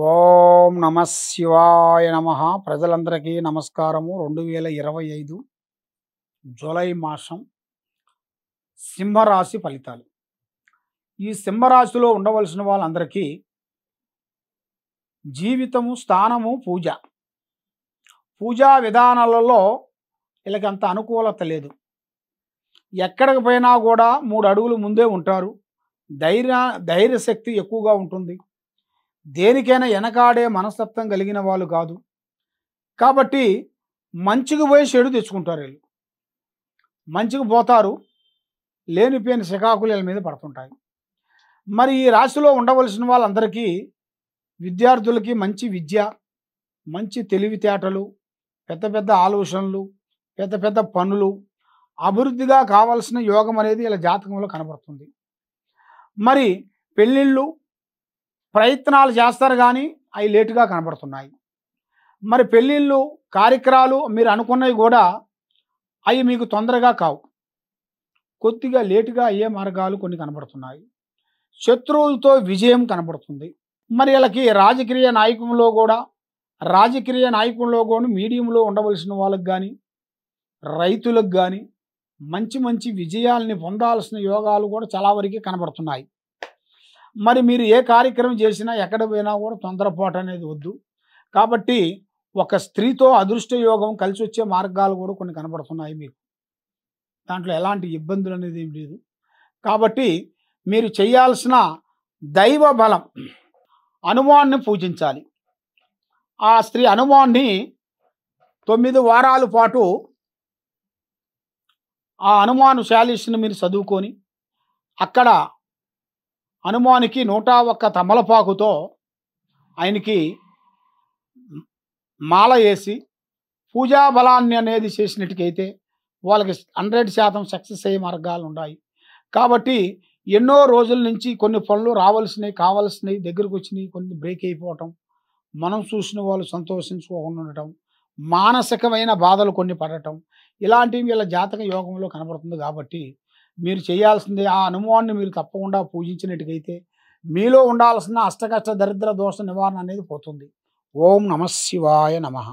ఓం నమ శివాయ నమ. ప్రజలందరికీ నమస్కారము. 2025 జూలై మాసం సింహరాశి ఫలితాలు. ఈ సింహరాశిలో ఉండవలసిన వాళ్ళందరికీ జీవితము, స్థానము, పూజా విధానాలలో వీళ్ళకి అంత అనుకూలత లేదు. ఎక్కడికి పోయినా కూడా 3 అడుగులు ముందే ఉంటారు. ధైర్య శక్తి ఎక్కువగా ఉంటుంది. దేనికైనా వెనకాడే మనస్తత్వం కలిగిన వాళ్ళు కాదు. కాబట్టి మంచికి పోయి చెడు తెచ్చుకుంటారు. వీళ్ళు మంచికి పోతారు, లేనిపోయిన శికాకులు వీళ్ళ మీద పడుతుంటాయి. మరి ఈ రాశిలో ఉండవలసిన వాళ్ళందరికీ, విద్యార్థులకి మంచి విద్య, మంచి తెలివితేటలు, పెద్ద పెద్ద ఆలోచనలు, పెద్ద పెద్ద పనులు, అభివృద్ధిగా కావాల్సిన యోగం అనేది వీళ్ళ జాతకంలో కనబడుతుంది. మరి పెళ్ళిళ్ళు ప్రయత్నాలు చేస్తారు కానీ అవి లేటుగా కనబడుతున్నాయి. మరి పెళ్ళిళ్ళు కార్యక్రమాలు మీరు అనుకున్నవి కూడా అవి మీకు తొందరగా కావు, కొద్దిగా లేటుగా అయ్యే మార్గాలు కొన్ని కనబడుతున్నాయి. శత్రువులతో విజయం కనబడుతుంది. మరి వీళ్ళకి రాజకీయ నాయకుల్లో కూడా మీడియంలో ఉండవలసిన వాళ్ళకి కానీ, రైతులకు కానీ మంచి మంచి విజయాల్ని పొందాల్సిన యోగాలు కూడా చాలా వరకు కనబడుతున్నాయి. మరి మీరు ఏ కార్యక్రమం చేసినా, ఎక్కడ పోయినా కూడా తొందరపాటు అనేది వద్దు. కాబట్టి ఒక స్త్రీతో అదృష్ట యోగం కలిసి వచ్చే మార్గాలు కూడా కొన్ని కనబడుతున్నాయి మీకు. దాంట్లో ఎలాంటి ఇబ్బందులు అనేది ఏం లేదు. కాబట్టి మీరు చేయాల్సిన దైవ బలం, హనుమాన్ని పూజించాలి. ఆ స్త్రీ హనుమాన్ని 9 వారాల పాటు ఆ హనుమాను చాలీస్ని మీరు చదువుకొని, అక్కడ హనుమానికి 101 తమలపాకుతో ఆయనకి మాల వేసి పూజా బలాన్ని అనేది చేసినట్టుకైతే వాళ్ళకి 100% సక్సెస్ అయ్యే మార్గాలు ఉన్నాయి. కాబట్టి ఎన్నో రోజుల నుంచి కొన్ని పనులు కావాల్సినవి దగ్గరకు వచ్చినాయి, కొన్ని బ్రేక్ అయిపోవటం, మనం చూసిన వాళ్ళు సంతోషించుకోకుండా ఉండటం, మానసికమైన బాధలు కొన్ని పడటం, ఇలాంటివి వీళ్ళ జాతక యోగంలో కనబడుతుంది. కాబట్టి మీరు చేయాల్సింది ఆ హనుమాన్ని మీరు తప్పకుండా పూజించినట్టుకైతే మీలో ఉండాల్సిన అష్టకష్ట దరిద్ర దోష నివారణ అనేది పోతుంది. ఓం నమ శివాయ నమః.